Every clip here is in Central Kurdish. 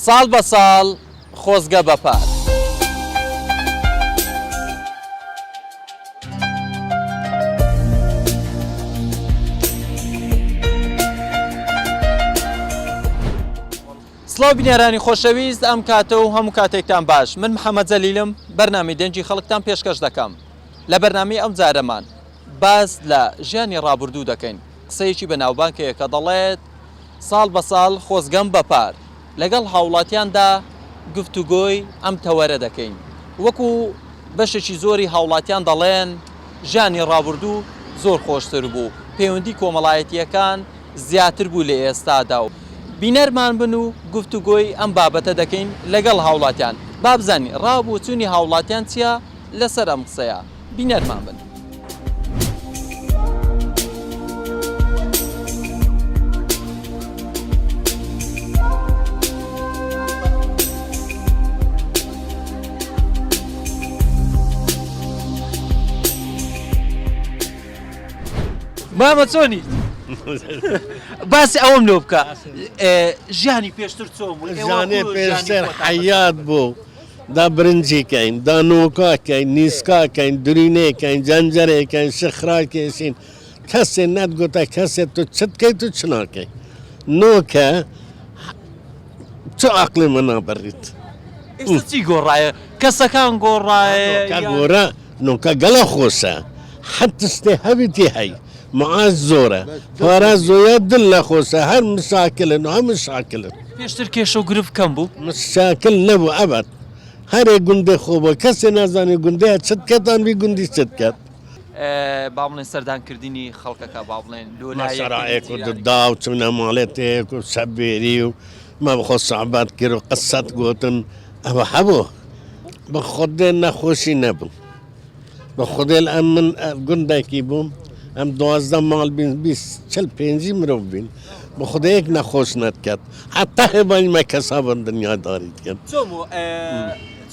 ساڵ بە ساڵ خۆزگە بەپار. سڵاو بینێرانی خۆشەویست، ئەم کاتە و هەموو کاتێکتان باش. من محەممەد جەلیلم، بەرنامەی دەنجی خەڵکتان پێشکەش دەکەم. لە بەرنامەی ئەم جارەمان باس لە ژیانی ڕابردوو دەکەین. قسەیەکی بەناوبانکەیە کە دەڵێت ساڵ بە ساڵ خۆزگەم بەپار. لەگەڵ هاوڵاتیاندا گفتوگۆی ئەم تەوەرە دەکەین. وەکو بەشێکی زۆری هاوڵاتیان دەڵێن ژیانی ڕابردوو زۆر خۆشتر بوو، پەیوەندی کۆمەڵایەتیەکان زیاتر بوو لە ئێستادا و بینەرمان بن و گفتوگۆی ئەم بابەتە دەکەین لەگەڵ هاوڵاتیان. با بزانین ڕابوو چوونی هاوڵاتیان چییە لەسەر ئەم قسەیە. بینەرمان بن. مامە چۆنیت؟ باسی ئەوەم لۆ بکە. ژیانی پێشتر چۆن بوو؟ ژیانی پێشتر حەیات بوو. دا برنجیکەین، دا نۆکاکەین، نیسکاکەین، درینێکەین، جەنجەرێکەین، شخراکێشین. کەسێ نەتگوتە کەسێ تو چ بکەیت و چ ناکەی. نۆکە چ عەقڵی من نابڕیت. ئێستا چی گۆڕایە؟ کەسەکان گۆڕایە؟ کە گۆڕە نۆکە گەڵە خۆشە. حتی شتێ هەبیتی هەی. معاش زۆرە، پارە زۆیە دڵ لە خۆشە، هەر مشاکلن و هەر مشاکلن. پێشتر کێشە و گرف کەم بوو؟ مشاکل نەبوو ئەبەت. هەرێ گوندێ خۆ بۆ کەسێ نازانێ گوندەیە چت کەتان وی گوندی چت کات. با بڵێن سەردانکردنی خەڵکەکە با بڵێن مەسەرایەک و ددا و چونە ماڵێتێک و سەبێری و مە بخۆ سەعبات کرد و قسەت گوتن ئەوە هەبوو. بە خودێ نەخۆشی نەبوو. بە خودێ ئەم من گوندێکی بووم. ئەم 12 ماڵ بین 25 مرۆڤ بین بە خودەیەک نەخۆش نەتکات. حتا هێبانیمە کەسا بە دنیا داریت کرد.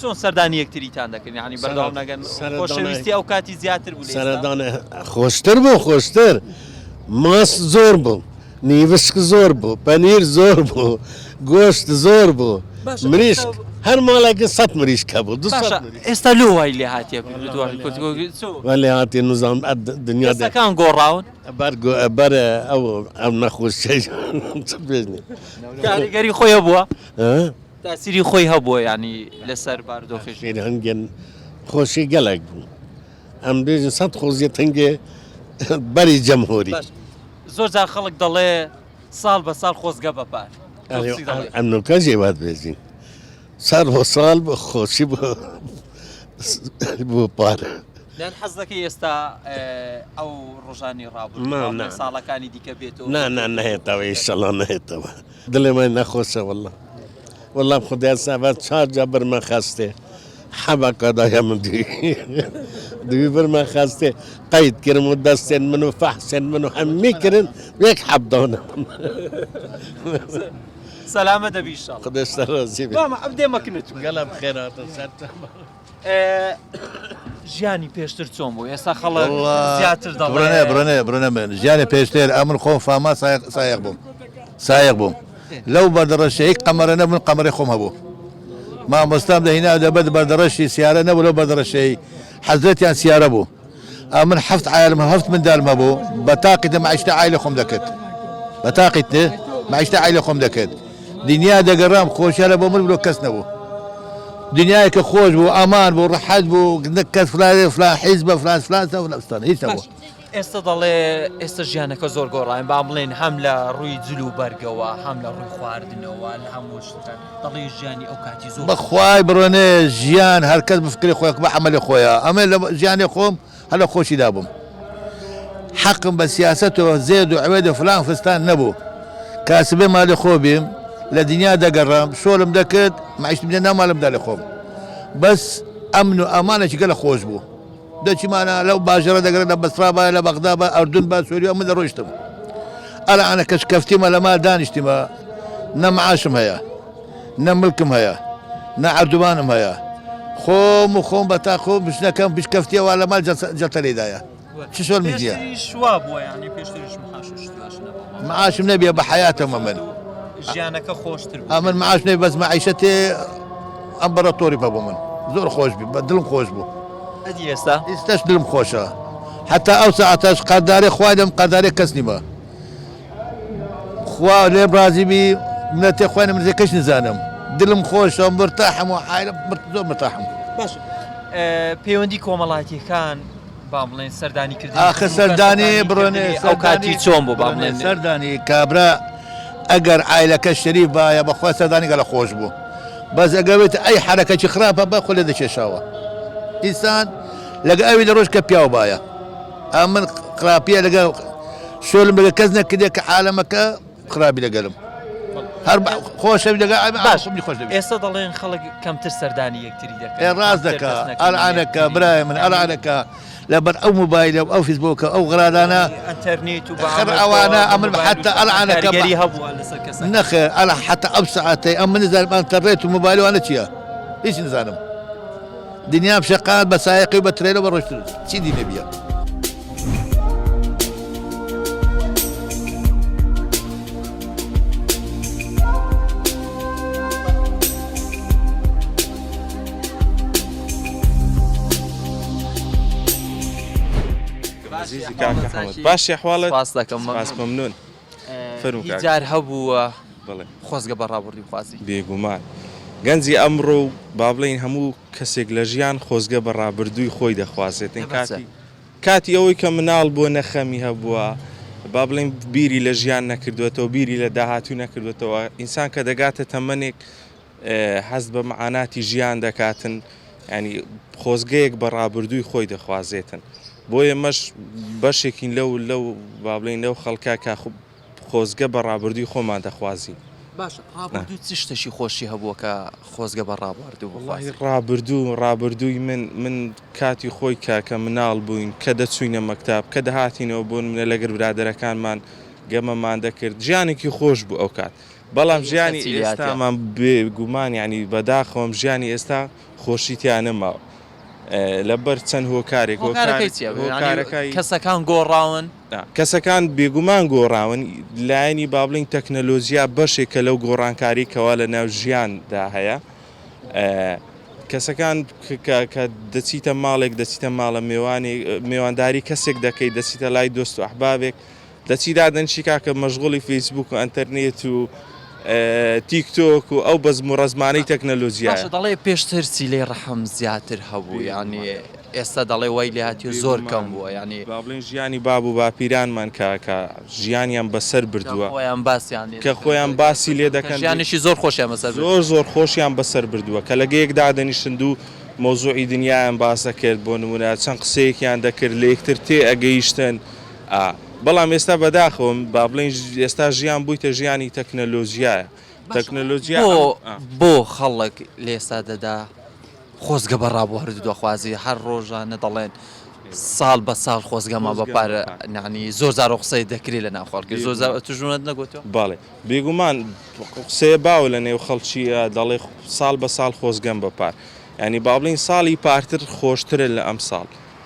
چۆن سەردانی یەکتریتان دەکەن؟ یعنی بەردەوام نەگەن خۆشەویستی ئەو کاتی زیاتر بوو؟ سەردانە خۆشتر بوو، خۆشتر. ماس زۆر بوو، نیوسک زۆر بوو، پەنیر زۆر بوو، گۆشت زۆر بوو، مریشک هەر ماڵێکی 100 مریشکە بوو. ئێستا لۆ وای لێ هاتیە ولی هاتی نظام دنیا دەکان گۆڕاون بەر ئەو نەخۆشی کاریگەری خۆیە بووە؟ تاسیری خۆی هەبووە ینی لەسەر بارودۆخی هەنگێن خۆشی گەلێک بوو. ئەم بێژن 100 خۆزیەت هەنگێ بەری جەمهوری. زۆر جار خەڵک دەڵێ ساڵ بە ساڵ خۆزگە بەپار. ئەم نوکە جێوات بێژین. سەر بۆ ساڵ بە خۆشی بۆ پارە. لەن حەز دەکەی ئێستا ئەو ڕۆژانی ڕابردوو ساڵەکانی دیکە بێتەوە؟ نەهێتەوە ئینشەڵا نەهێتەوە. دڵێ من نەخۆشە وەڵڵا. والله خدای سەبات 4 جا بەرمە خەستێ. حەبە قەدایە من دوی بەرمە خەستێ قەید کردم و دەستێن من و فەحسێن من و هەممی کردن یەک حەبدانە. سەلامە دەبی ئینشەڵا. خدای سەرازی بێ. مامە ئەم دێمەکنت گەلە بخێراتە سەرتان. ژیانی پێشتر چۆن بوو؟ ئێستا خەڵک زیاتر دەڵێ بڕنە من ژیانی پێشتر ئەمن خۆم فاما سایق بووم. لەو بەردەڕەشەیە قەمەرە نەبوون، قەمەری خۆم هەبوو. مامۆستام دەهینا دەبێت بەردەڕەشی سیارە نەبوو، لەو بەردەڕەشەی حەزرەتیان سیارە بوو. ئەمن 7 عایلم 7 منداڵمە بوو. بەتاقیتە مەعیشتە عایلە خۆم دەکرد. بەتاقیتە مەعیشتە عایلە خۆم دەکرد. دنیا دەگەڕام خۆشیارە بۆ من بلۆ کەس نەبوو. دنیایەکە خۆش بوو، ئامان بوو، ڕەحەت بوو، کەس فلان حیز بە فلان فلان هیچ نەبوو. ئێستا دەڵێ ئێستا ژیانەکە زۆر گۆڕاین، با بڵێن هەم لە ڕووی جل و بەرگەوە، هەم لە ڕووی خواردنەوە، لە هەموو شتەکان دەڵێ ژیانی ئەو کاتی زۆر بەخوای بڕۆنێ ژیان هەرکەس بفکری خۆیەک بە عەمەلی خۆیە. ئەمە لە ژیانی خۆم هەلە خۆشیدا بووم. حەقم بە سیاسەتەوە زێد و عوێد و فلان فستان نەبوو. کاسبێ مالی خۆ بیم، لە دنیا دەگەڕام، شۆڵم دەکرد، مەعیشتم لێ نامالمدا لە خۆم. بەس ئەمن و ئامانێکی گەلە خۆش بوو. دەچیمانە لەو باژەرە دەگرێت لە بەسرا لە بەغدا بە ئەردون بە سووریا من دەڕۆیشتم. ئەلعانە کەس کەفتیمە لە مال دانیشتیمە، نە معاشم هەیە، نە ملکم هەیە، نە عەردوانم هەیە. خۆم و خۆم بە تا خۆم بشنەکەم بشکەفتیەوە لە مال جەتەلێدایە. چ شۆل میدیە؟ شوا بووە ینی پێشتریش معاشم نەبیە بە حەیاتەمە من. ژیانەکە خۆشتر بوو ئەمن معاش نەی بەس مەعیشەتێ ئەمبەرەتۆری بە بۆ من زۆر خۆش بی بە دڵم خۆش بوو ئەدی ئێستا ئێستاش دڵم خۆشە حتا ئەو ساعتەش قەرداری خوای دەم قەرداری کەس نیمە خوا لێ برازی بی منە تێ خوێنە من کەش نزانم دڵم خۆشە مرتاحم و حالە زۆر مرتاحم باش پەیوەندی کۆمەڵایەتیەکان با بڵێن سەردانی کردن ئاخە سەردانی بڕۆنێ ئەو کاتی چۆن بوو با بڵێن سەردانی کابرا ئەگەر عیلەکە شەریف باە بەخوا سەردانی گەلە خۆش بوو بەس ئەگەوێت ئەی حرەکەی خراپە بە خۆ لێ دەکێشاوە ئینسان لەگە ئەوی لە ڕۆژ کە پیاو باە ئەم من خراپیە لەگە شۆلم لەگە کەس نەکردێ کە عالەمەکە خراپی لەگەلم هەر خۆشە لەگە باش خۆش ئێستا دەڵێن خەڵک کەمتر سەردانی یەکتری دەکەن ڕاست دەکە ئەلعانەکە برای من ئەلعانەکە لەبەر ئەو موبایلە و ئەو فیسبوکە ئەو غرادانە ئەتەرنێت و خەر ئەوانە ئەمن حتا ئەلعانەکە کاریگەری هەبووە لەسەر کەسە نەخێر ئەلا حتا ئەو سعاتەی ئەم من نزانم ئەنتەرنێت و موبایلوانە چییە هیچ نزانم دنیا بشقات بە سایقی و بە ترێلە بە ڕۆشتر چی دینە بیە عزیزی کاکە حەمەد باشی حواڵت سپاس دەکەم باس مەمنون فەرموو هیچ کاکە جار هەبووە بڵێ خۆزگە بەڕابردی خوازی بێگومان گەنجی ئەمڕۆ و با بڵێن هەموو کەسێک لە ژیان خۆزگە بە ڕابردووی خۆی دەخوازێتن کاتی ئەوەی کە مناڵ بۆ نەخەمی هەبووە با بڵێن بیری لە ژیان نەکردوێتەوە بیری لە داهاتوو نەکردوێتەوە ئینسان کە دەگاتە تەمەنێک حەز بە معاناتی ژیان دەکاتن ینی خۆزگەیەک بە ڕابردووی خۆی دەخوازێتن بۆیە مەش بەشێکین لەو با بڵێن لەو خەڵکە کە خۆزگە بە ڕابردووی خۆمان دەخوازی باشە ڕابردوو چ شتێکی خۆشی هەبووە کە خۆزگە بە ڕابردوو بخوازی ڕابردووی من کاتی خۆی کە مناڵ بووین کە دەچوینە مەکتاب کە دەهاتینەوە بۆن منە لەگەر برادەرەکانمان گەمەمان دەکرد ژیانێکی خۆش بوو ئەو کات بەڵام ژیانی ئێستامان بێگومان ینی بەداخەوەم ژیانی ئێستا خۆشیتیان نەماوە لەبەر چەند هۆکارێک کەسەکان گۆڕاون کەسەکان بێگومان گۆڕاون لایەنی با بڵێن تەکنەلۆژیا بەشێکە لەو گۆڕانکاری کەوا لە ناو ژیاندا هەیە کەسەکان کە دەچیتە ماڵێک دەچیتە ماڵە میێوانداری کەسێک دەکەیت دەچیتە لای دۆست و ئەحبابێک دەچیدا دەنشی کاکە مەشغوڵی فەیسبوک و ئەنتەرنێت و تیکتۆک و ئەو بەزم و ڕزمانەی تەکنەلۆژیە دەڵێ پێشتر سیلەی ڕەحەم زیاتر هەبوو ینی ئێستا دەڵێ وای لێ هاتی زۆر کەم بووە ینی با بڵێن ژیانی باب و باپیرانمان کە ژیانیان بەسەر بردووە خۆیان باسییان کە خۆیان باسی لێ دەکەن ژیانشی زۆر خۆشیان بەسەر زۆر خۆشیان بەسەر بردووە کە لەگەیەکدا دەنیشتند و مۆزوعی دنیایان باسە کرد بۆ نمونە چەند قسەیەکیان دەکرد لە یەکتر تێ ئەگەیشتن بەڵام ئێستا بەداخەوەم با بڵێن ئێستا ژیان بوویتە ژیانی تەکنەلۆژیایە تەکنەلۆژیا بۆ خەڵک لێستا دەدا خۆزگە بە ڕابواردوو دەخوازی هەر ڕۆژانە دەڵێن ساڵ بە ساڵ خۆزگەمە بەپارە نانی زۆر زار قسەی دەکری لە ناو خەڵکی زۆر توژونەت نەگوتەوە باڵێ بێگومان قسەیە باو لە نێو خەڵکیە دەڵێ ساڵ بە ساڵ خۆزگەم بەپار ینی با بڵێن ساڵی پارتر خۆشترە لە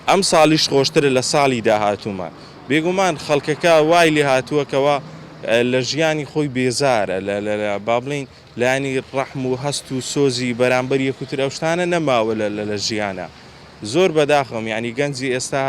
ئەم ساڵیش خۆشترە لە ساڵی داهاتوومان بێگومان خەڵکەکە وای لێ هاتووەکەوە لە ژیانی خۆی بێزارە با بڵێن لانی ڕەحم و هەست و سۆزی بەرامبەر یەکوتر ئەو شتانە نەماوە لە ژیانە زۆر بەداخەم ینی گەنجی ئێستا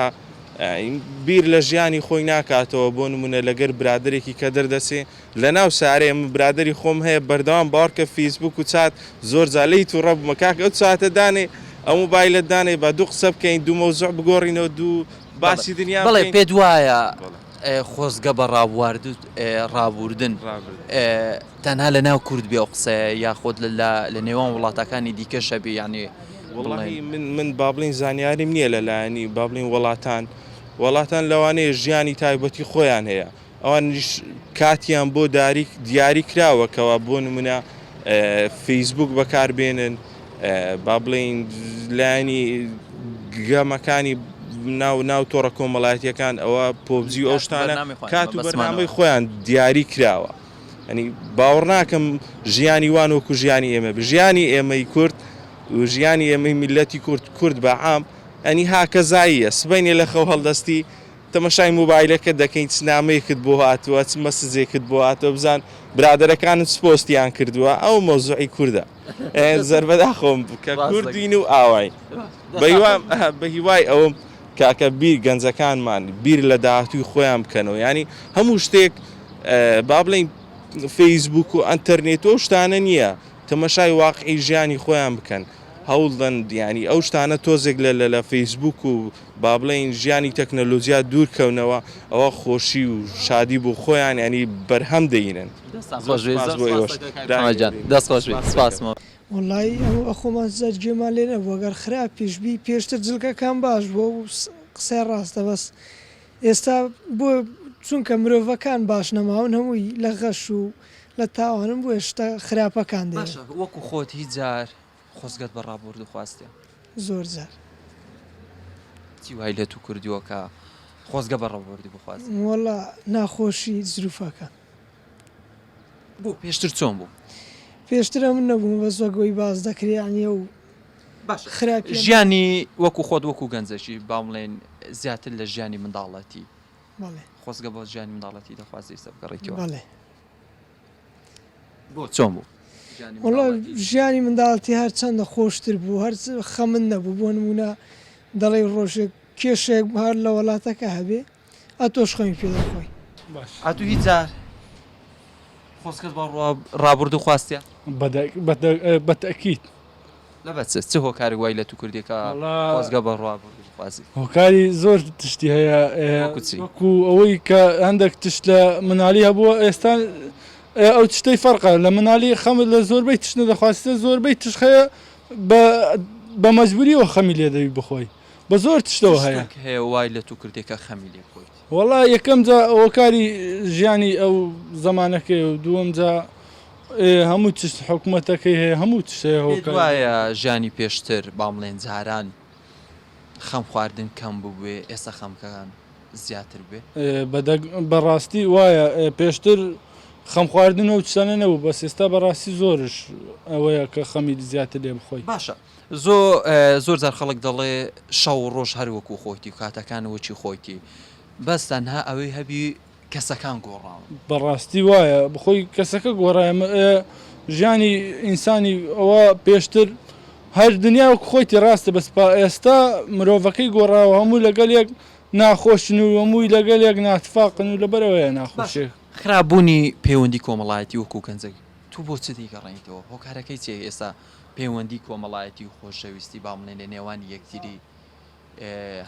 بیر لە ژیانی خۆی ناکاتەوە بۆ نمونە لەگەر برادێکی کە دەردەسێ لە ناو سارێ من برادری خۆم هەیە بەردەوام باوەڕکە فیسبوک و چات زۆر جالەی تو ڕەبمە کاک ئەو چاتە دانێ ئەو موبایلت دانێ بە دوو قسە بکەین دوو مەوزوع بگۆڕینەوە دوو باسی دنیا بڵێ پێت وایە خۆزگە بە ڕابوردن تەنها لە ناو کورد بێ قسە یاخۆت لە نێوان وڵاتەکانی دیکە شەبی ینی من با بڵێن زانیاریم نییە لەلایەنی با بڵێن وڵاتان لەوانەیە ژیانی تایبەتی خۆیان هەیە ئەوانیش کاتیان بۆ دیاری کراوەکەوە بۆ نمونە فەیسبوک بەکاربێنن با بڵێن لایەنی گەمەکانی ناو تۆڕە کۆمەڵایەتیەکان ئەوە پۆبزی و ئەو شتانە کات و بەرنامەی خۆیان دیاری کراوە ینی باوەڕ ناکەم ژیانی وان وەکو ژیانی ئێمە ژیانی ئێمەی کورد و ژیانی ئێمەی میلەتی کورد بە عام ئەنی هاکەزاییە سبەینێ لە خەو هەڵدەستی تەمەشای مۆبایلەکە دەکەین سنامەیەکت بۆ هاتووە چ مەسزێکت بۆ هاتووە بزان برادەرەکانت سپۆستیان کردووە ئەو مۆزوعی کووردە زەربەدا خۆم کە کوردین و ئاوای بە هیوای ئەوم کاکە بیر گەنجەکانمان بیر لە داهاتووی خۆیان بکەنەوە ینی هەموو شتێک با بڵین فەیسبوک و ئەنتەرنێت و شتانە نییە تەمەشای واقعی ژیانی خۆیان بکەن هەوڵدەن ینی ئەو شتانە تۆزێک لە فەیسبوک و با بڵین ژیانی تەکنەلۆژیا دوورکەونەوە ئەوە خۆشی و شادی بۆ خۆیان ینی بەرهەم دەینن دەستخۆش سپاسمە. وڵی ئەو خۆمان زەرگێمان لێ نەبوو ئەگەر خراپ پێشبی پێشتر جلگەکان باش بۆ و قسەی ڕاستە بەس ئێستا بۆ چونکە مرۆڤەکان باش نەماون هەمووی لە غەش و لە تاوانم بۆ هێشتا خراپەکان دێ وەکو خۆت هیچ جار خۆزگەت بە ڕابرد و خواستە زۆر جار چی وای لە تو کردیوە کە خۆزگە بە ڕابردی بخواست وەڵا ناخۆشی زروفەکان بۆ پێشتر چۆن بوو پێشترە من نەبووم بە زۆگەی باز دەکرێنیە و خراپی ژیانی وەکو خۆت وەکو گەنجەشی با بڵێن زیاتر لە ژیانی منداڵەتی بەڵێ خۆزگە بۆ ژیانی منداڵەتی دەخوازی ئێستا بگەڕێیتەوە بەڵێ بۆ چۆن بوو وڵا ژیانی منداڵەتی هەر چەندە خۆشتر بوو هەر خەمن نەبوو بۆ نمونە دەڵێ ڕۆژێک کێشێک هەر لە وڵاتەکە هەبێ ئەتۆش خەمی پێدەخۆی ئەتو هیچ جار خۆزگەت بە ڕابرد و خواستە بەتەکیید لە بەچ چ هۆکاری وای لە تو کردێکە خۆزگە بە ڕابرد و خوازی هۆکاری زۆر تشتی هەیە وەکو ئەوەی کە هەندێک تشت لە منالی هەبووە ئێستا ئەو تشتەی فەرقە لە منالی خەمت لە زۆربەی تشتە دەخواستە زۆربەی تشت هەیە بە مەجبوریەوە خەمی لێ دەوی بخۆی بە زۆر تشتەوە هەیە وای لە تو کردێکە خەمی لێ بخۆیت وەڵا یەکەم جا هۆکاری ژیانی ئەو زمانەکەی و دووەم جا هەموو تشت حکوومەتەکەی هەیە هەموو تشتەیە وایە ژیانی پێشتر بامڵێن جاران خەم خواردن کەم بووێ ئێستا خەمکەکان زیاتر بێ بەڕاستی وایە پێشتر خەم خواردن و چتانە نەبوو بەس ئێستا بەڕاستی زۆرش ئەوەیە کە خەمی زیاتر لێ بخۆی باشە زۆر جار خەڵک دەڵێ شەو ڕۆژ هەروەکو خۆیتی و کاتەکانەوەچی خۆیتی بەس تەنها ئەوەی هەبی کەسەکان گۆڕاون بەڕاستی وایە بخۆی کەسەکە گۆڕایە ژیانی ئینسانی ئەوە پێشتر هەر دنیا وەکو خۆیتی ڕاستە بەس ئێستا مرۆڤەکەی گۆڕاوە هەموو لەگەل یەک ناخۆشن و هەمووی لەگەل یەک ناتفاقن و لەبەرەوەیە ناخۆشێ خراپبوونی پەیوەندی کۆمەڵایەتی وەکو گەنجەی تو بۆ چ دەیگەڕێیتەوە هۆکارەکەی چێ ئێستا پەیوەندی کۆمەڵایەتی و خۆشەویستی با بڵێن لە نێوانی یەکتری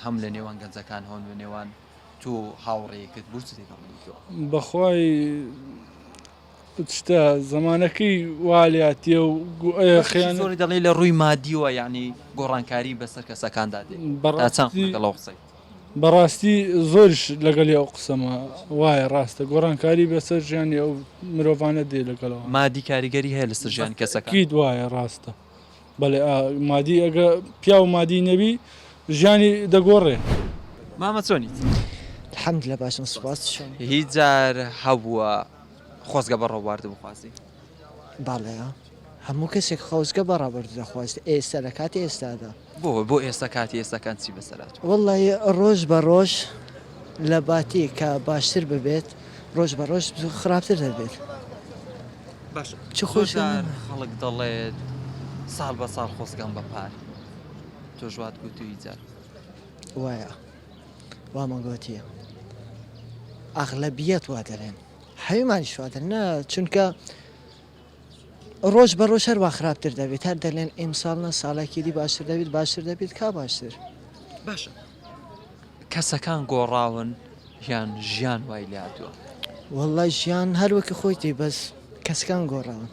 هەم لە نێوان گەنجەکان هەون و نێوان تو هاوڕێیەکت بۆ چ دەیگەڕێیتەوە بەخوای شتە زمانەکەی والاتیە و زۆری دەڵێ لە ڕووی مادیوە یعنی گۆڕانکاری بەسەر کەسەکاندا دێت بەڕاستیڵەوە قسەی بەڕاستی زۆرش لەگەڵی ئەو قسەمە وایە ڕاستە گۆڕانکاری بەسەر ژیانی ئەو مرۆڤانە دێ لەگەڵەوە مادی کاریگەری هەیە لەسەر ژیان کەسەکەیت وایە ڕاستە بەڵێ مادی ئەگە پیا و مادی نەبی ژیانی دەگۆڕێ مامە چۆنیت الحەمد لە باشم سوپاس شۆن هیچ جار هەبووە خۆزگە بە ڕەوارد بخوازی باڵێ هەموو کەسێک خۆزگە بەڕابرد دەخواست ئێستا لە کاتی ئێستادا بۆ ئێستا کاتی ئێستاکان چی بەسەرات وەڵی ڕۆژ بە ڕۆژ لە باتی کە باشتر ببێت ڕۆژ بە ڕۆژ خراپتر دەبێت باش چ خۆش خەڵک دەڵێت ساڵ بە ساڵ خۆزگەم بە پار تۆ ژوات گوتووی جار وایە وامەگوتیە ئەغلەبیەت وا دەڵێن هەویمانی شوادر نە چونکە ڕۆژ بە ڕۆژ هەروە خراپتر دەبێت هەر دەڵێن ئیمساڵنە ساڵێکی دی باشتر دەبێت کا باشتر باشە کەسەکان گۆڕاون یان ژیان وای لاتوە وەڵای ژیان هەروەکە خۆیتی بەس کەسەکان گۆڕاون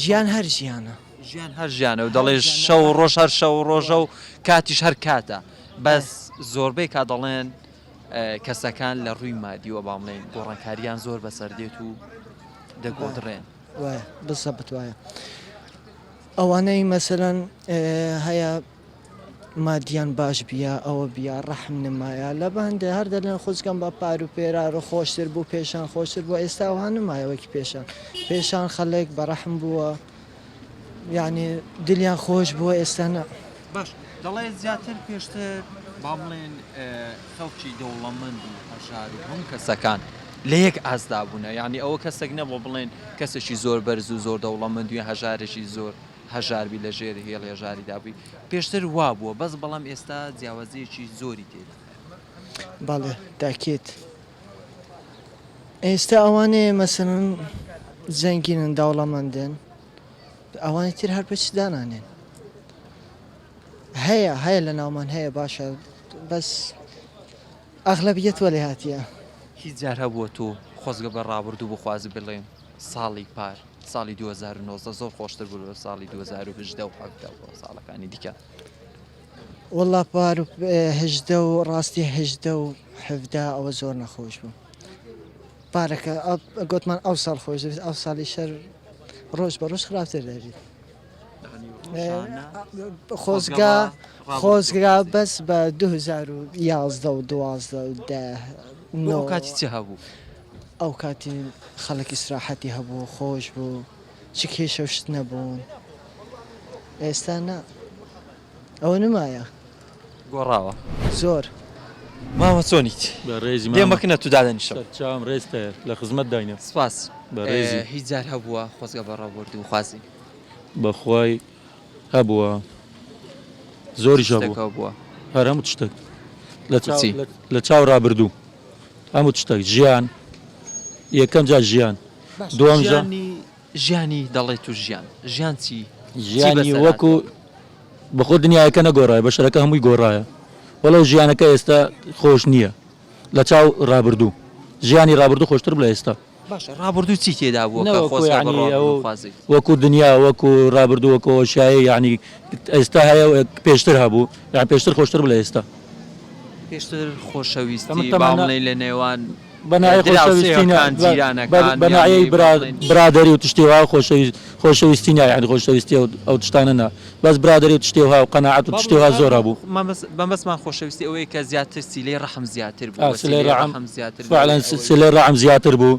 ژیان هەر ژیانە ژیان هەر ژیانە و دەڵێ شەو ڕۆژ هەر شەو ڕۆژە و کاتیش هەر کاتە بەس زۆربەی کا دەڵێن کەسەکان لە ڕووی مادیوە بامڵێن گۆڕانکاریان زۆر بەسەردێت و دەگۆدرێن وایە بسەبت وایە ئەوانەی مەسەرەن هەیە مادیان باش بیا ئەوە بیا ڕەحم نمایە لە بەندێ هەر دەڵێن خۆزگەم بە پار و پێرا خۆشتر بوو پێشان خۆشتر بووە ئێستا ئەوان نمایەوەکی پێشان خەڵێک بە ڕەحم بووە یعنی دلیان خۆش بووە ئێستا باش دەڵێ زیاتر پێشتر با بڵێن خەڵکی دەوڵەمەند و هەژار و هەموو کەسەکان لە یەک ئازدا بوونە یعنی ئەوە کەسێک نەبوو بڵێن کەسێکی زۆر بەرز و زۆر دەوڵەمەند و هەژارێکی زۆر هەژاربی لە ژێر هێڵ هێژاری دابووی پێشتر وا بووە بەس بەڵام ئێستا جیاوازیەکی زۆری تێدا بەڵێ داکێت ئێستا ئەوانەیە مەسەن زەنگینن داوڵەمەندن ئەوانی تر هەر بەچ دانانێن هەیە لە ناومان هەیە باشە بەس ئەغلەبیەت وەلێ هاتیە هیچ جار هەبووە تۆ خۆزگە بە ڕابردوو بخوازی بڵێن ساڵی پار ساڵی 2009 زۆر خۆشتر بوو لە ساڵی 2010 و ساڵەکانی دیکە وەڵا پار و هەژدە و ڕاستی هەژدە و حەڤدا ئەوە زۆر نەخۆش بوو پارەکە گوتمان ئەو ساڵ خۆش دەبێت ئەو ساڵی شەر ڕۆژ بە ڕۆژ خراپتر دەبێت خۆزگا بەس بە 2011 و 2010 ئەو کاتی چی هەبوو ئەو کاتی خەڵک ئیسراحەتی هەبوو خۆش بوو چ کێشە و شت نەبوون ئێستا نا ئەوە نمایە گۆڕاوە زۆر ماوە چۆنیت بەڕێزی دێمەکنە تو دادەنیشە چاوم ڕێزتەیە لە خزمەت داینە سپاس بەڕێزی هیچ جار هەبووە خۆزگە بە ڕابردوو و خوازی بەخوای هەبووە زۆریش هەبووە بووە هەر هەموو شتێک چی؟ لە چاو ڕابردوو هەموو شتێک ژیان یەکەم جا ژیان دووەم جا ژیانی دەڵێ تو ژیان چی ژیانی وەکو بەخۆ دنیایەکە نەگۆڕایە بەشەرەکە هەمووی گۆڕایە وەڵەو ژیانەکە ئێستا خۆش نییە لە چاو ڕابردوو ژیانی ڕابردوو خۆشتر بڵێ ئێستا باشە ڕابردوو چی تێدا بووە وەکو دنیا وەکو ڕابردوو وەکو شایە یعنی ئێستا هەیە پێشتر هەبوو یان پێشتر خۆشتر بڵێ ئێستا پێشتر خۆشەویستی باڵێ لە نێوان بەنایەی برادری و تشتێوا خۆشەویستی نایە خۆشەویستی ئەو تشتانە نا بەس برادری و تشتێوا و قەناعەت و تشتێوا زۆر بوو بەمەسمان خۆشەویستی ئەوەیە کە زیاتر سیلەی ڕەحم زیاتر بوو سلەی ڕەحم زیاتر بوو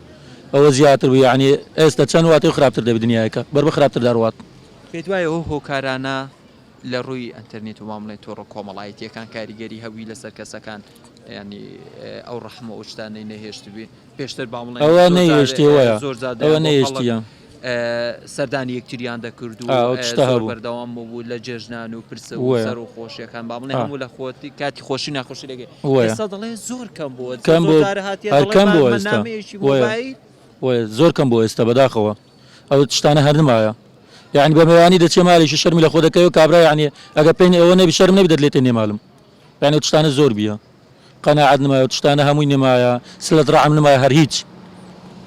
ئەوە زیاتر بوو یعنی ئێستا چەند واتی خراپتر دەبێت دنیایەکە بەر بە خراپتر دەڕوات پێت وایە ئەو هۆکارانە لە ڕووی ئەتەرنێت و مامڵێت تۆڕە کۆمەڵایەتیەکان کاریگەری هەوی لەسەر کەسەکان ینی ئەو ڕەحمە ئەو شتانەی نەهێشت بێ پێشتر باڵێ ئەوە نەهێشتی وایە ئەوە نەهێشتیە سەردانی یەکتریان دەکرد و بەردەوام بوو لە جێژنان و پرسە و سەر و خۆشیەکان با بڵێ هەموو لە خۆتی کاتی خۆشی ناخۆشی لەگەی ئێستا دەڵێ زۆر کەم بووە زۆر کەم بوو ئێستا بەداخەوە ئەو تشتانە هەر نمایە یعنی بە میوانی دەچێ مالیشی شەرمی لە خۆ دەکەی و کابرا یعنی ئەگە پێی ئەوە نەبی شەرم نەبی دەدلێتێ نێماڵم یعنی تشتانە زۆر بیە قەناعەت نمایە تشتانە هەمووی نمایە سلەت ڕەحم نمایە هەر هیچ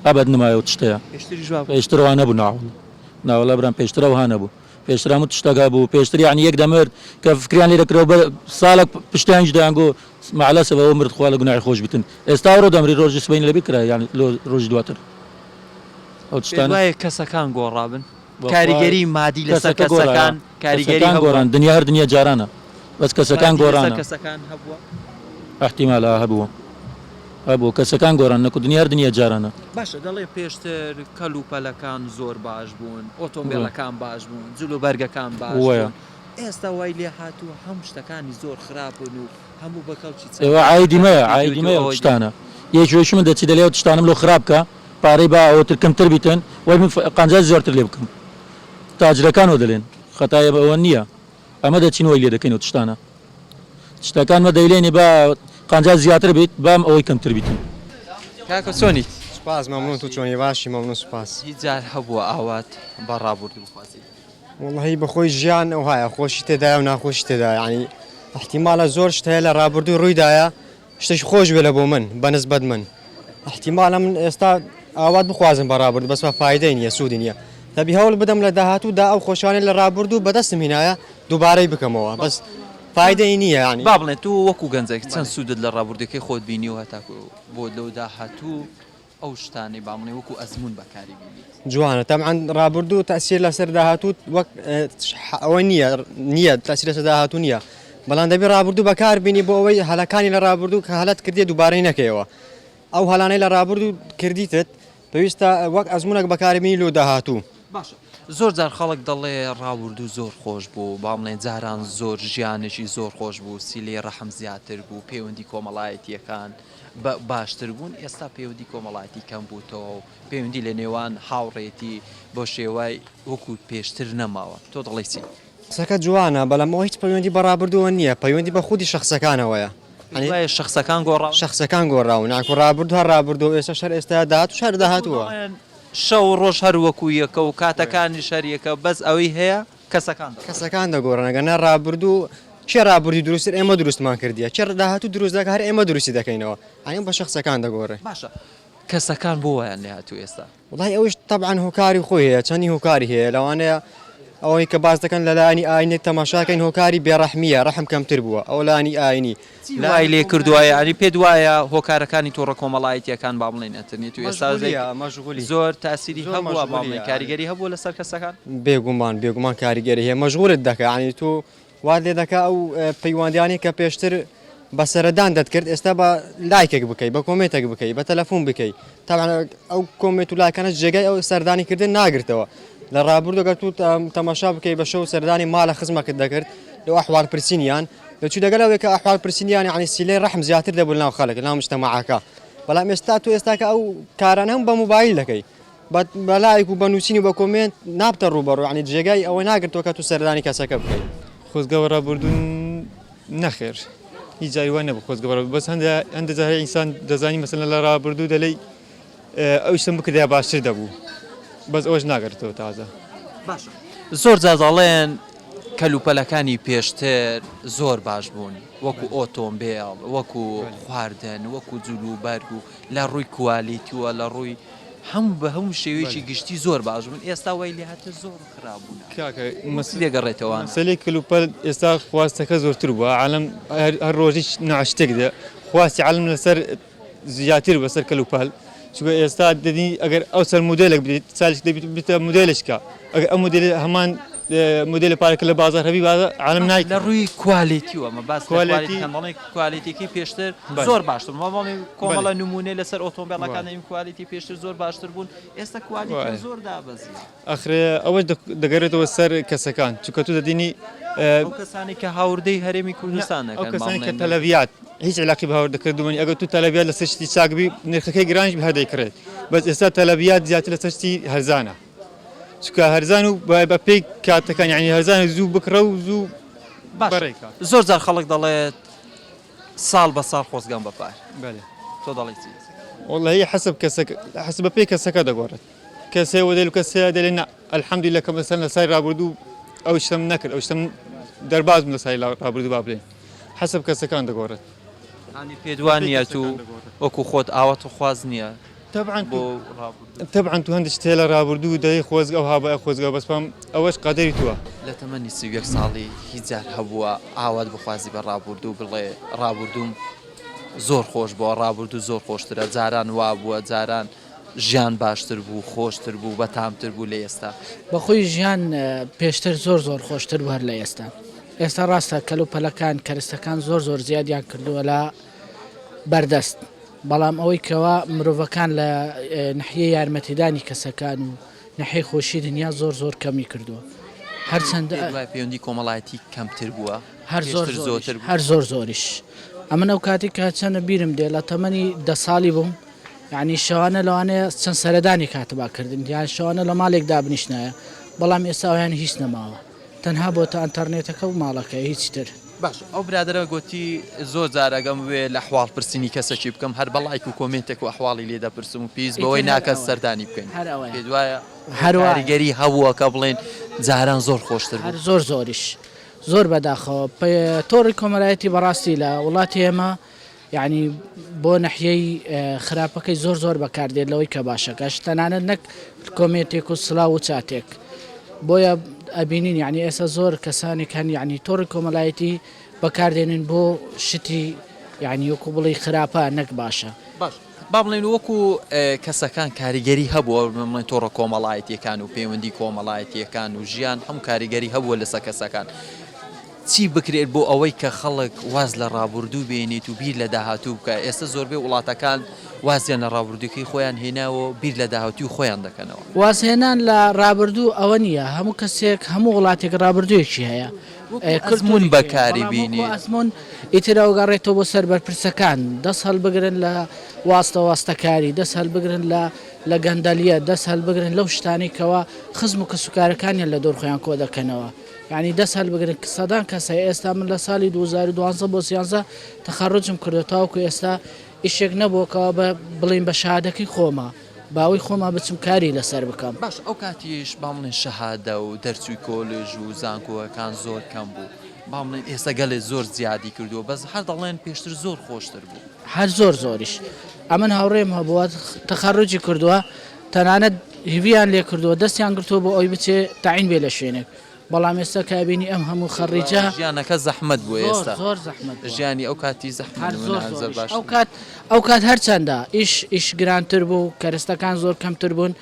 ئەبەد نمایە تشتەیە پێشترەوە نەبوو ناوەڵە برام پێشترەوە هانەبوو پێشتر هەموو تشتەکە بوو پێشتر یعنی یەک دەمرد کە فکریان لێ دەکرێەوە ساڵێک پشتیانش دەیانگۆ معلەسەوە مرد خوا لە گوناحی خۆش بیتن ئێستا ڕۆ دەمری ڕۆژی سبەین لەبی کرا یعنی ڕۆژی دواتر ئەو تشتانە کەسەکان گۆڕابن کاریگەری مادی لەسەر کەسەکان کاریگەری گۆڕان دنیا هەر دنیا جارانە بەس کەسەکان گۆڕانە کەسەکان هەبووە احتیمالە هەبوو کەسەکان گۆڕان نەکو دنیا هەر دنیا جارانە باشە دەڵێ پێشتر کەلوپەلەکان زۆر باش بوون ئۆتۆمبیلەکان باش بوون جلو بەرگەکان باش بوون ئێستا وای لێ هاتووە هەموو شتەکانی زۆر خراپن و هەموو بەکەڵکی ئێوە عایدی مەیە تشتانە یەکێکی من دەچی دەلێ تشتانم لۆ خراپ بکە پارەی با ئەوتر کەمتر بیتن وای من قەنجات زۆرتر لێ بکەم تاجرەکانەوە دەڵێن خەتایە بە ئەوە نییە ئەمە دەچین وای لێ دەکەین و تشتانە شتەکانمە دەیلێنی بە قەنجات زیاتر بیت بام ئەوەی کەمتر بیتن کاکە چۆنیت سپاس مەمنون تو چۆنی باشی مەمنون سپاس هیچ جار هەبووە ئاوات بە ڕابردوو بخوازی وڵی بەخۆی ژیان ئەو هایە خۆشی تێدایە و ناخۆشی تێدا ینی احتیمالە زۆر شت هەیە لە ڕابردوو ڕوویدایە شتێک خۆش بێ لە بۆ من بەنسبەت من احتیمالە من ئێستا ئاوات بخوازم بە ڕابردوو بەس فایدەی نییە سوودی نییە تەبی هەوڵ بدەم لە داهاتوودا ئەو خۆشانەی لە ڕابردوو بەدەستم هینایە دووبارەی بکەمەوە بەس فایدەی نییە ینی با بڵێن تو وەکو گەنجێک چەند سوودت لە ڕابردەکەی خۆت بینی و هەتا بۆ لەو داهاتوو ئەو شتانەی با بڵێ وەکو ئەزمون بەکاری بینیت جوانە تەمعەن ڕابردوو تەسیر لەسەر داهاتوت وەک ئەوە نییە تەسیر لەسەر داهاتوو نییە بەڵام دەبی ڕابردوو بەکار بینی بۆ ئەوەی هەلەکانی لە ڕابردوو کە هەلەت کردی دووبارەی نەکەیەوە ئەو هەلانەی لە ڕابردوو کردیتت پێویستە وەک ئەزمونێک بەکاربینی لۆ داهاتوو باشە زۆر جار خەڵک دەڵێ ڕاوردوو زۆر خۆش بوو با بڵێن جاران زۆر ژیانشی زۆر خۆش بوو سیلێ ڕەحم زیاتر بوو پەیوەندی کۆمەڵایەتیەکان باشتر بوون ئێستا پەیوەندی کۆمەڵایەتی کەم بووتەوە و پەیوەندی لە نێوان هاوڕێتی بۆ شێوای وەکو پێشتر نەماوە تۆ دەڵێ چی؟ قسەکە جوانە بەڵام ئەوە هیچ پەیوەندی بەڕابردووە نییە پەیوەندی بە خودی شخصەکانەوەیە دوایە شخصەکان گۆڕاو شخصەکان گۆڕاون ناکو ڕابردو هەر ڕابردو ئێستا شەر ئێستا داهات و شەر داهاتووە شەو ڕۆژ هەر وەکو یەکە و کاتەکانی شەریەکە بەس ئەوەی هەیە کەسەکان دەگۆڕنەگەنە ڕابردوو چێ ڕابردی دروستتر ئێمە دروستمان کردیە چێ داهاتوو دروست دەکە هەر ئێمە دروستی دەکەینەوە ئەیم بە شخصەکان دەگۆڕێ باشە کەسەکان بۆ وایان لێ هاتوو ئێستا وڵای ئەوش طبعاً هۆکاری خۆی هەیە چەندی هۆکاری هەیە لەوانەیە ئەوەی کە باز دەکەن لەلایانی ئاینی تەماشاکەین هۆکاری بێڕەحمیە ڕەحم کەمتر بووە ئەو لانی ئاینی لای لێ کردوایە ینی پێ وایە هۆکارەکانی تۆڕە کۆمەڵایەتیەکان با بڵێن ئەترنێت و ئێستا زۆر تاسیری هەبووە باڵێن کاریگەری هەبوو لەسەر کەسەکان بێگومان کاریگەری هەیە مەشغولت دەکە ینی تۆ وات لێ دەکا ئەو پەیوەندیانی کە پێشتر بە سەردان دەتکرد ئێستا بە لایکێک بکەیت بە کۆمنتێک بکەیت بە تەلەفۆن بکەیت تا ئەو کۆمنت و لایکانە جێگای ئەو سەردانی کردن ناگرتەوە لە ڕابردوگە تو تەماشا بکەیت بە شەو سەردانی ماڵە خزمەکەت دەکرد لەو ئەحوال پرسینیان دەچوو دەگەلەوەی کە ئەحوال پرسینیان ینی سیلەی ڕەحم زیاتر دەبوو ناو خەڵک ناو مجتەمەعاکە بەڵام ئێستا کە ئەو کارانە هەم بە موبایل دەکەی بە لایک و بە نووسین و بە کۆمنت نابتە ڕوبەڕوو ینی جێگای ئەوە ناگرتەوە کە تو سەردانی کەسەکە بکەیت خۆزگەوە ڕابردوون نەخێر هیچ جای وای نەبوو خۆزگەوە بەس هەندە جار ئینسان دەزانی مەسەلەن لە ڕابردوو دەلێی ئەو شتم بکردیا باشتر دەبوو بەس ئەوەش ناگرێتەوە تازە باشە زۆر جار دەڵێن کەلوپەلەکانی پێشتر زۆر باش بوون وەکو ئۆتۆمبیل وەکو خواردن وەکو جلوبەرگ و لە ڕووی کوالیتیوە لە ڕووی هەموو بە هەموو شێوەیەکی گشتی زۆر باش بوون ئێستا وای لێ هاتە زۆر خراپبوون لێگەڕێتەوە مەسەلەی کەلوپەل ئێستا خواستەکە زۆرتر بووە عالم هەر ڕۆژی ناشتێک دێ خواستی عالم لەسەر زیاتر بەسەر کەلوپەل چونکە ئێستا دەدی ئەگەر ئەو سەر مودێلێک بدەیت ساڵێک دەبێتە مودێلشکە ئەگەر ئەم مودێل هەمان مودێلی پارێکە لە بازار هەبی عالم نایت لە ڕووی کوالیتیوە مە باس کوالیتیکی پێشتر زۆر باشتر ماڵی کۆمەڵە نمونێ لەسەر ئۆتۆمبیلەکان ئیم کوالیتی پێشتر زۆر باشتر بوون ئێستا کوالیتی زۆر دابەزی ئەخرێ ئەوەش دەگەڕێتەوە سەر کەسەکان چونکە تو دەدینی کەسانی کە هاوردەی هەرێمی کوردستانەکە ئەو کەسانی کە تەلەڤیات هیچ علاقی بە هاوردەکردوونی ئەگەر تو تەلەڤیات لەسەر شتی چاکبی نرخەکەی گرانج هەردەیکرێت بەس ئێستا تەلەڤیات زیاتر لەسەر شتی هەرزانە چکە هەرزان و بە پێی کاتەکان یعنی هەرزان زوو بکڕە و زوو بەڕێکە زۆر جار خەڵک دەڵێت ساڵ بە ساڵ خۆزگان بەپار تۆ دەڵێ چی والله حسب بە پێی کەسەکە دەگۆڕێت کەسێ وەدەل و کەسێ دەلێن الحەمدولیلا کە مەسەلەن لە سای ڕابردوو ئەو شتم نەکرد ئەو شتم دەرباز بووم لە سای ڕابردوو با بڵێن حسب کەسەکان دەگۆڕێت ینی پێدوان نییە تو وەکو خۆت ئاوەت و خواز نییە طبعا تو هەندێک شتێ لە ڕابردوو دەی خۆزگە و هابای خۆزگە بەسپام ئەوەش قەدەری تووە لە تەمەنی 31 ساڵی هیچ جار هەبووە ئاوات بخوازی بە ڕابردوو بڵێ ڕابردووم زۆر خۆش بووە ڕابردوو زۆر خۆشترە جاران وا بووە جاران ژیان باشتر بوو خۆشتر بوو بەتامتر بوو لە ئێستا بەخۆی ژیان پێشتر زۆر خۆشتر بوو هەر لە ئێستا ڕاستە کەلوپەلەکان کەرستەکان زۆر زیادیان کردووە لە بەردەست بەڵام ئەوەی کەوا مرۆڤەکان لە ناحیە یارمەتیدانی کەسەکان و ناحیە خۆشی دنیا زۆر کەمی کردووە هەرچەندە پەیوەندی کۆمەڵایەتی کەمتر بووە هەر زۆریش ئەمە ئەو کاتی کە چەندە بیرم دێ لە تەمەنی 10 ساڵی بووم یعنی شەوانە لەوانەیە چەند سەردانی کاتەباکردن یان شەوانە لە ماڵێکدا بنیشنایە بەڵام ئێستا ئەویان هیچ نەماوە تەنها بۆتە ئەنتەرنێتەکە و ماڵەکە هیچ تر باش ئەو برادرە گوتی زۆر جارەگەم وێ لە حواڵ پرسینی کەسەکی بکەم هەر بەڵایک و کۆمنتێک و ئەحواڵی لێ دەپرسم و پیس بەوەی ناکەس سەردانی بکەین پێ دوایە هەروەریگەری هەبووە کە بڵێن جاران زۆر خۆشتر هەر زۆریش زۆر بەداخەوە تۆڕی کۆمەلایەتی بەڕاستی لە وڵاتی ئێمە یعنی بۆ ناحیەی خراپەکەی زۆر بەکاردێت لەوەی کە باشەکەش تەنانەت نەک کۆمنتێک و سڵاو و چاتێک بۆیە ئەبینین یعنی ئێستا زۆر کەسانێک هەن یعنی تۆڕی کۆمەلایەتی بەکاردێنن بۆ شتی یعنی وەکو بڵی خراپە نەک باشە با بڵێن وەکو کەسەکان کاریگەری هەبووە بڵێن تۆڕە کۆمەڵایەتیەکان و پەیوەندی کۆمەڵایەتیەکان و ژیان هەموو کاریگەری هەبووە لەسەر کەسەکان چی بکرێت بۆ ئەوەی کە خەڵک واز لە ڕابردوو بێنێت و بیر لە داهاتوو بکە ئێستا زۆربەی وڵاتەکان وازیانە ڕابردووەکەی خۆیان هێناوە بیر لە داهاوتی و خۆیان دەکەنەوە. واسهێنان لە ڕابردوو ئەوە نییە هەموو کەسێک هەموو وڵاتێک ڕابردوویەکی هەیە ئەزمون بەکاری بینی ئەزمون ئیتر ئەوگەڕێتەوە بۆ سەر بەرپرسەکان دەست هەڵبگرن لە واستەکاری دەست هەڵبگرن لە گەندەلیە دەست هەڵبگرن لەو شتانی کەەوە خزم و کەسوکارەکانیان لە دۆرخۆیان کۆ دەکەنەوە یعنی دەست هەڵبگرن سەدان کەسای ئێستا من لە ساڵی 2012 بۆ 13 تەخەڕجم کردو تاوکو ئێستا ئیشێک نەبووکەوە بە بڵین بە شادەکەی خۆمە باوی خۆما بچم کاری لەسەر بکەم باش ئەو کاتیش باڵێن شەهادە و دەرچووی کۆلژ و زانکۆەکان زۆر کەم بوو باڵێن ئێستا گەلێ زۆر زیادی کردووە بەس هەر دەڵێن پێشتر زۆر خۆشتر بوو هەر زۆریش ئەمن هاوڕێم هەبووە تەخەڕجی کردووە تەنانەت هیویان لێ کردووە دەستیان گرتووە بۆ ئەوی بچێ تاعین بێ لە شوێنێک بەڵام ئێستا کابینی ئەم هەموو خەڕیجە ژیانەکە زەحمەت بوو ئێستا زۆر زەحمەت ژیانی ئەو کاتی زەحمەت باش ئەو کات هەرچەندە ئیش گرانتر بوو کەرستەکان زۆر کەمتر بوون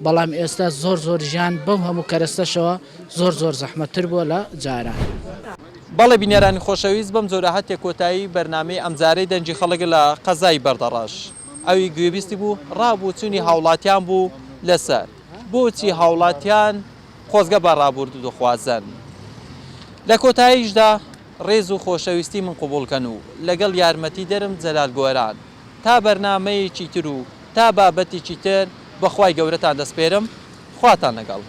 بەڵام ئێستا زۆر ژیان بەم هەموو کەرستەشەوە زۆر زەحمەتتر بووە لە جارە. بەڵێ بینێرانی خۆشەویست بەم جۆرە هەتێک کۆتایی بەرنامەی ئەمجارەی دەنجی خەڵک لە قەزای بەردەڕەش ئەوی گوێبیستی بوو ڕابوو چوونی هاوڵاتیان بوو لەسەر بۆچی هاوڵاتیان خۆزگە بە ڕابردوو دەخوازن لە کۆتاییشدا ڕێز و خۆشەویستی من قوبولکەن و لەگەڵ یارمەتی دەرم جەلال گۆران تا بەرنامەیەکی تر و تا بابەتێکی تر بەخوای گەورەتان دەسپێرم خواتان لەگەڵ.